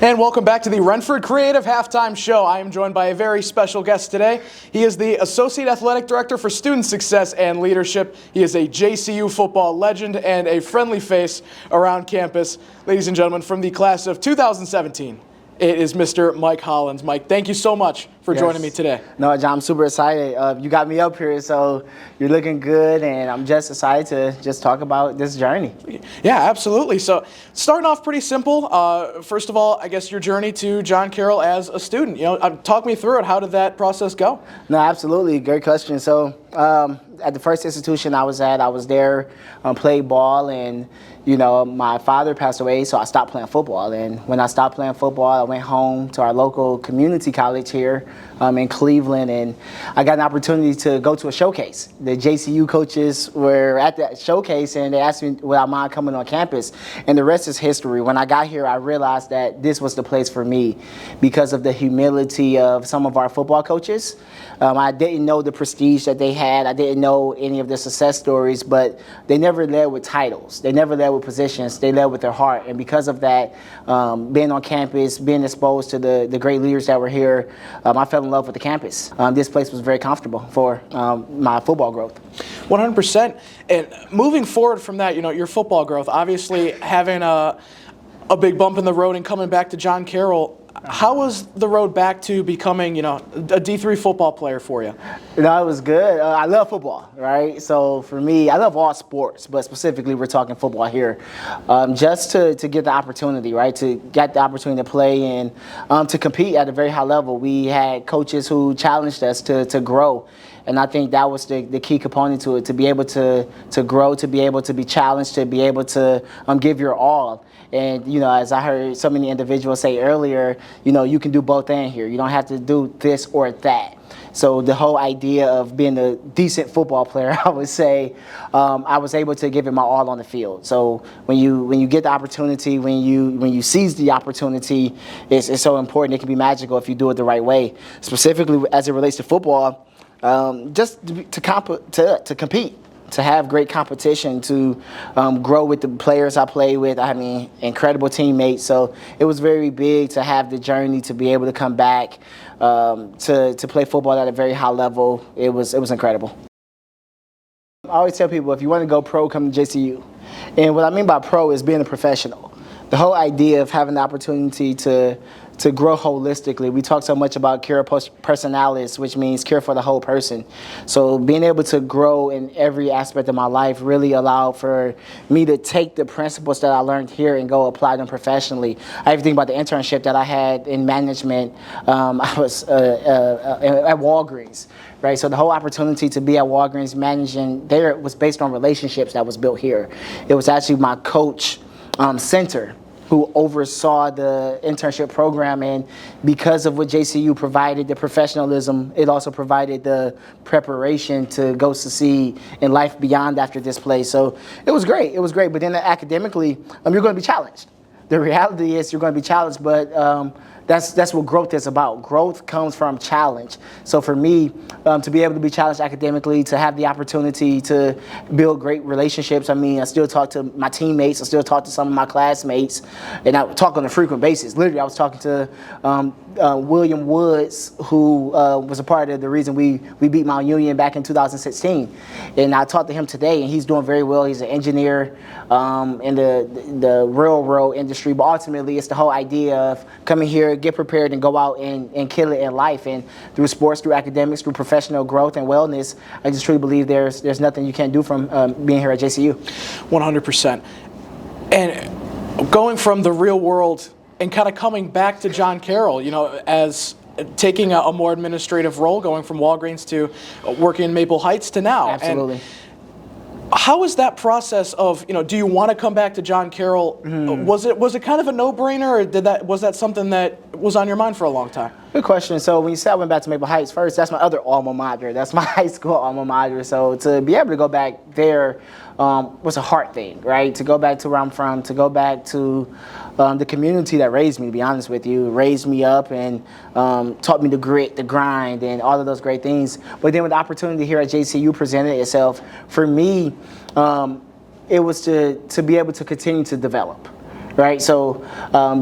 And welcome back to the Wrenford Creative Halftime Show. I am joined by a very special guest today. He is the Associate Athletic Director for Student Success and Leadership. He is a JCU football legend and a friendly face around campus. Ladies and gentlemen, from the class of 2017, it is Mr. Mike Hollins. Mike, thank you so much for joining me today. No, John, I'm super excited. You got me up here, so you're looking good, and I'm just excited to just talk about this journey. Yeah, absolutely. So starting off pretty simple. First of all, I guess your journey to John Carroll as a student. Talk me through it. How did that process go? No, absolutely. Great question. So at the first institution I was at, I was there, played ball, and my father passed away, so I stopped playing football. And when I stopped playing football, I went home to our local community college here in Cleveland, and I got an opportunity to go to a showcase. The JCU coaches were at that showcase, and they asked me would I mind coming on campus, and the rest is history. When I got here, I realized that this was the place for me because of the humility of some of our football coaches. I didn't know the prestige that they had. I didn't know any of the success stories, but they never led with titles. They never led with positions. They led with their heart. And because of that, being on campus, being exposed to the great leaders that were here, I fell in love with the campus. This place was very comfortable for my football growth. 100%. And moving forward from that, your football growth, obviously having a big bump in the road and coming back to John Carroll, how was the road back to becoming, a D3 football player for you? It was good. I love football, right? So for me, I love all sports, but specifically we're talking football here. Just to get the opportunity, right, to get the opportunity to play and to compete at a very high level. We had coaches who challenged us to grow. And I think that was the key component to it, to be able to grow, to be able to be challenged, to be able to give your all. And, as I heard so many individuals say earlier, you can do both and here. You don't have to do this or that. So the whole idea of being a decent football player, I would say, I was able to give it my all on the field. So when you get the opportunity, when you seize the opportunity, it's so important. It can be magical if you do it the right way. Specifically as it relates to football, just to compete, to have great competition, to grow with the players I play with. I mean, incredible teammates. So it was very big to have the journey to be able to come back to play football at a very high level. It was incredible. I always tell people, if you want to go pro, come to JCU. And what I mean by pro is being a professional. The whole idea of having the opportunity to grow holistically. We talk so much about care personalis, which means care for the whole person. So being able to grow in every aspect of my life really allowed for me to take the principles that I learned here and go apply them professionally. I even think about the internship that I had in management. I was at Walgreens, right? So the whole opportunity to be at Walgreens managing there was based on relationships that was built here. It was actually my coach, Center, who oversaw the internship program, and because of what JCU provided, the professionalism, it also provided the preparation to go succeed in life beyond after this place. So it was great. But then academically, you're going to be challenged. The reality is you're going to be challenged, but that's what growth is about. Growth comes from challenge. So for me, to be able to be challenged academically, to have the opportunity to build great relationships. I mean, I still talk to my teammates. I still talk to some of my classmates, and I talk on a frequent basis. Literally, I was talking to William Woods, who was a part of the reason we beat Mount Union back in 2016. And I talked to him today, and he's doing very well. He's an engineer in the railroad industry, but ultimately it's the whole idea of coming here, get prepared, and go out and kill it in life. And through sports, through academics, through professional growth and wellness, I just truly believe there's nothing you can't do from being here at JCU. 100%. And going from the real world and kind of coming back to John Carroll, as taking a more administrative role, going from Walgreens to working in Maple Heights to now. Absolutely. And how was that process of, do you want to come back to John Carroll? Was it kind of a no-brainer, or was that something that was on your mind for a long time? Good question. So when you said I went back to Maple Heights, first, that's my other alma mater. That's my high school alma mater. So to be able to go back there was a heart thing, right? To go back to where I'm from, to go back to the community that raised me, to be honest with you, raised me up and taught me the grit, the grind, and all of those great things. But then when the opportunity here at JCU presented itself, for me, it was to be able to continue to develop. right? So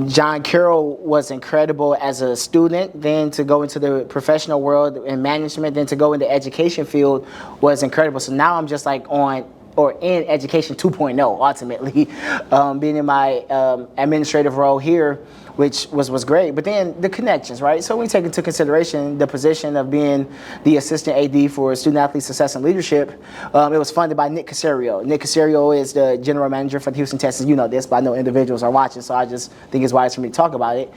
John Carroll was incredible as a student, then to go into the professional world in management, then to go in the education field was incredible. So now I'm just like on or in education 2.0 ultimately, being in my administrative role here, which was great. But then the connections, right? So we take into consideration the position of being the assistant AD for student athlete success and leadership. It was funded by Nick Caserio. Nick Caserio is the general manager for the Houston Texans. You know this, but I know individuals are watching, so I just think it's wise for me to talk about it.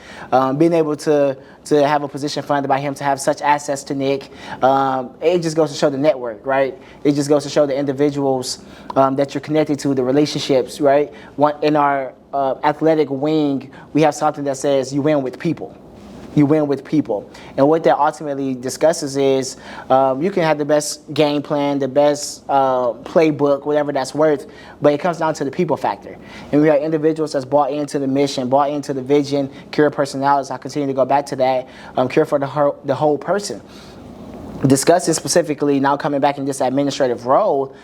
Being able to have a position funded by him, to have such access to Nick, it just goes to show the network, right? It just goes to show the individuals that you're connected to, the relationships, right? In our athletic wing, we have something that says you win with people. You win with people. And what that ultimately discusses is you can have the best game plan, the best playbook, whatever that's worth, but it comes down to the people factor. And we have individuals that's bought into the mission, bought into the vision, care personalities. I continue to go back to that, care for the whole person. Discussing specifically now coming back in this administrative role,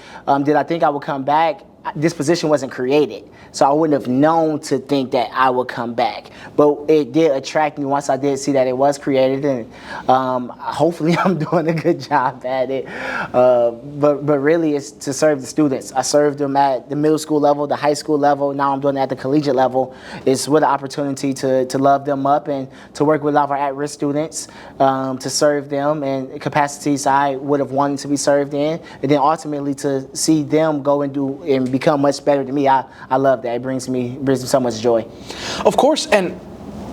did I think I would come back? This position wasn't created, so I wouldn't have known to think that I would come back. But it did attract me once I did see that it was created, and hopefully I'm doing a good job at it. But really, it's to serve the students. I served them at the middle school level, the high school level. Now I'm doing it at the collegiate level. It's with an opportunity to love them up and to work with a lot of our at-risk students, to serve them in capacities I would have wanted to be served in, and then ultimately to see them go and become much better than me. I love that. It brings me so much joy. Of course, and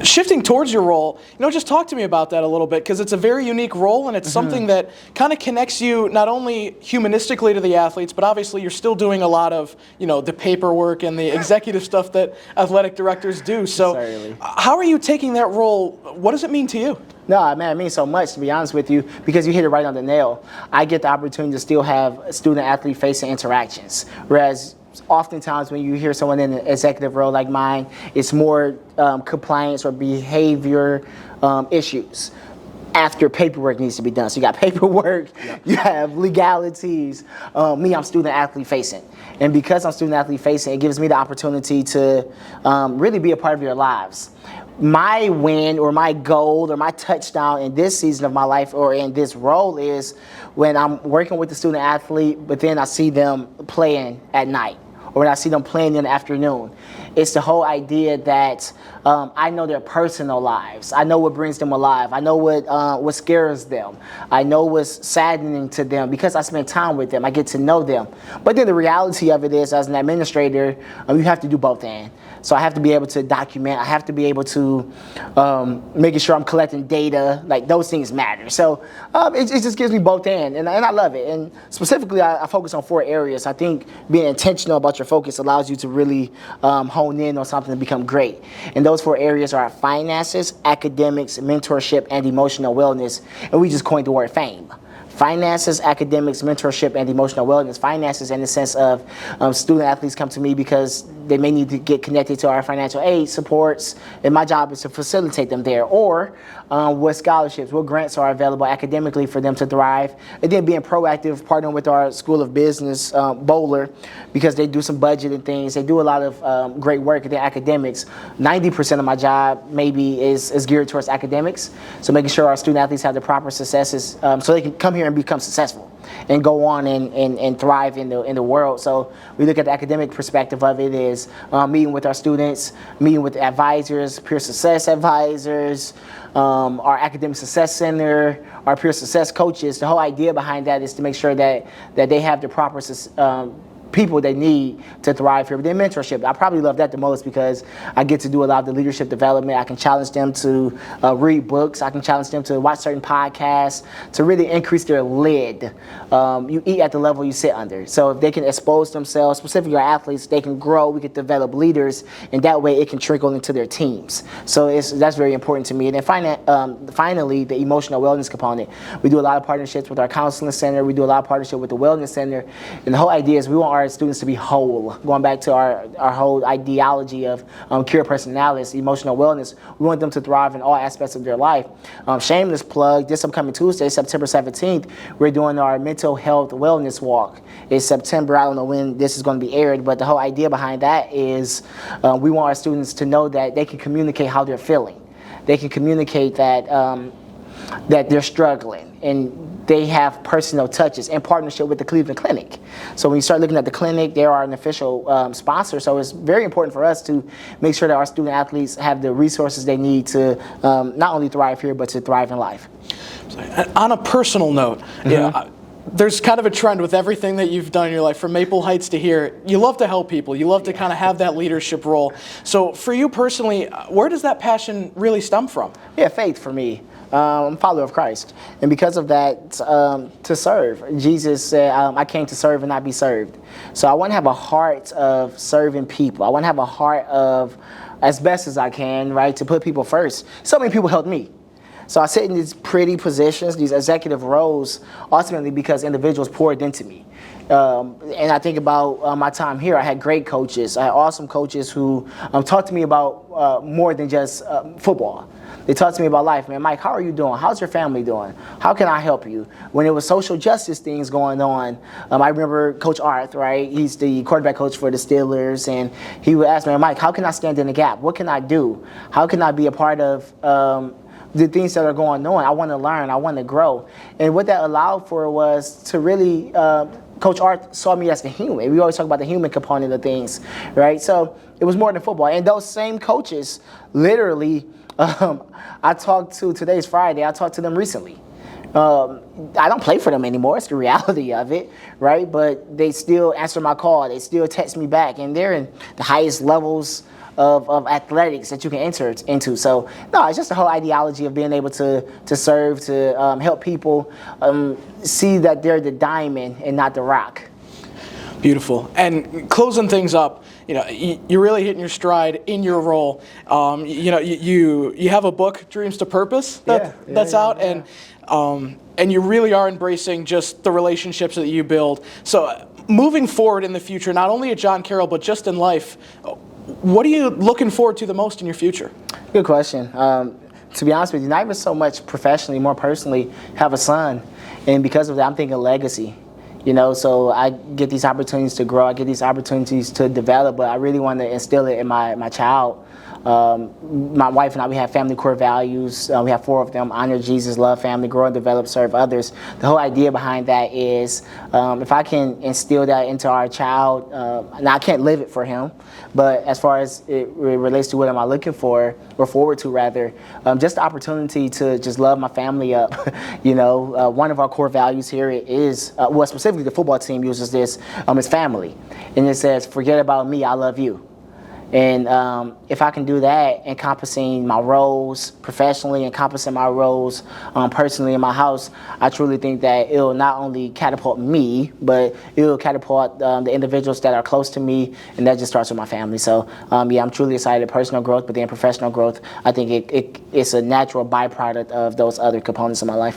shifting towards your role, just talk to me about that a little bit, because it's a very unique role, and it's something that kind of connects you not only humanistically to the athletes, but obviously you're still doing a lot of, the paperwork and the executive stuff that athletic directors do. So Certainly. How are you taking that role? What does it mean to you? No, man, it means so much, to be honest with you, because you hit it right on the nail. I get the opportunity to still have student-athlete facing interactions, whereas oftentimes when you hear someone in an executive role like mine, it's more compliance or behavior issues after paperwork needs to be done. So you got paperwork, you have legalities. Me, I'm student-athlete facing. And because I'm student-athlete facing, it gives me the opportunity to really be a part of your lives. My win or my goal or my touchdown in this season of my life or in this role is when I'm working with the student athlete, but then I see them playing at night or when I see them playing in the afternoon. It's the whole idea that I know their personal lives. I know what brings them alive. I know what scares them. I know what's saddening to them because I spend time with them. I get to know them. But then the reality of it is, as an administrator, you have to do both ends. So I have to be able to document. I have to be able to making sure I'm collecting data. Like those things matter. So it just gives me both ends, and I love it. And specifically, I focus on 4 areas. I think being intentional about your focus allows you to really hone in on something and become great. And those 4 areas are finances, academics, mentorship, and emotional wellness. And we just coined the word FAME. Finances, academics, mentorship, and emotional wellness. Finances in the sense of student athletes come to me because they may need to get connected to our financial aid supports, and my job is to facilitate them there. Or what scholarships, what grants are available academically for them to thrive. And then being proactive, partnering with our School of Business, Bowler, because they do some budgeting things. They do a lot of great work in their academics. 90% of my job maybe is geared towards academics. So making sure our student athletes have the proper successes so they can come here and become successful and go on and thrive in the world. So we look at the academic perspective of it is meeting with our students, meeting with advisors, peer success advisors, our academic success center, our peer success coaches. The whole idea behind that is to make sure that they have the proper people they need to thrive here. But then mentorship, I probably love that the most because I get to do a lot of the leadership development. I can challenge them to read books. I can challenge them to watch certain podcasts to really increase their lid. You eat at the level you sit under. So if they can expose themselves, specifically our athletes, they can grow, we can develop leaders, and that way it can trickle into their teams. So that's very important to me. And then finally, the emotional wellness component. We do a lot of partnerships with our counseling center. We do a lot of partnership with the wellness center. And the whole idea is we want our students to be whole. Going back to our whole ideology of cure personalis, emotional wellness, we want them to thrive in all aspects of their life. Shameless plug, this upcoming Tuesday, September 17th, we're doing our mental health wellness walk. It's September, I don't know when this is going to be aired, but the whole idea behind that is we want our students to know that they can communicate how they're feeling. They can communicate that that they're struggling, and they have personal touches in partnership with the Cleveland Clinic. So when you start looking at the clinic, they are an official sponsor, so it's very important for us to make sure that our student athletes have the resources they need to not only thrive here, but to thrive in life. On a personal note, there's kind of a trend with everything that you've done in your life, from Maple Heights to here. You love to help people. You love to kind of have that leadership role. So for you personally, where does that passion really stem from? Yeah, faith for me. I'm a follower of Christ. And because of that, to serve. Jesus said, I came to serve and not be served. So I want to have a heart of serving people. I want to have a heart of, as best as I can, right, to put people first. So many people helped me. So I sit in these pretty positions, these executive roles, ultimately because individuals poured into me. And I think about my time here. I had great coaches. I had awesome coaches who talked to me about more than just football. They talked to me about life. Man, Mike, how are you doing? How's your family doing? How can I help you? When there was social justice things going on, I remember Coach Arth, right? He's the quarterback coach for the Steelers, and he would ask me, Mike, how can I stand in the gap? What can I do? How can I be a part of the things that are going on? I want to learn. I want to grow. And what that allowed for was to really, Coach Art saw me as the human. We always talk about the human component of things, right? So it was more than football. And those same coaches, literally, I talked to, today's Friday, I talked to them recently. I don't play for them anymore. It's the reality of it, right? But they still answer my call. They still text me back. And they're in the highest levels of athletics that you can enter into. So, no, it's just the whole ideology of being able to serve, to help people see that they're the diamond and not the rock. Beautiful. And closing things up, you're really hitting your stride in your role. You have a book, Dreams to Purpose, that's out, and you really are embracing just the relationships that you build. So moving forward in the future, not only at John Carroll, but just in life, what are you looking forward to the most in your future? Good question. To be honest with you, not even so much professionally, more personally, have a son. And because of that, I'm thinking legacy. So I get these opportunities to grow, I get these opportunities to develop, but I really want to instill it in my child. My wife and I, we have family core values. We have 4 of them: honor Jesus, love family, grow and develop, serve others. The whole idea behind that is if I can instill that into our child, now I can't live it for him, but as far as it relates to what am I looking for, or forward to rather, just the opportunity to just love my family up. One of our core values here is, well, specifically the football team uses this, is family. And it says, forget about me, I love you. And if I can do that, encompassing my roles professionally, encompassing my roles personally in my house, I truly think that it'll not only catapult me, but it'll catapult the individuals that are close to me, and that just starts with my family. So I'm truly excited. Personal growth, but then professional growth, I think it's a natural byproduct of those other components of my life.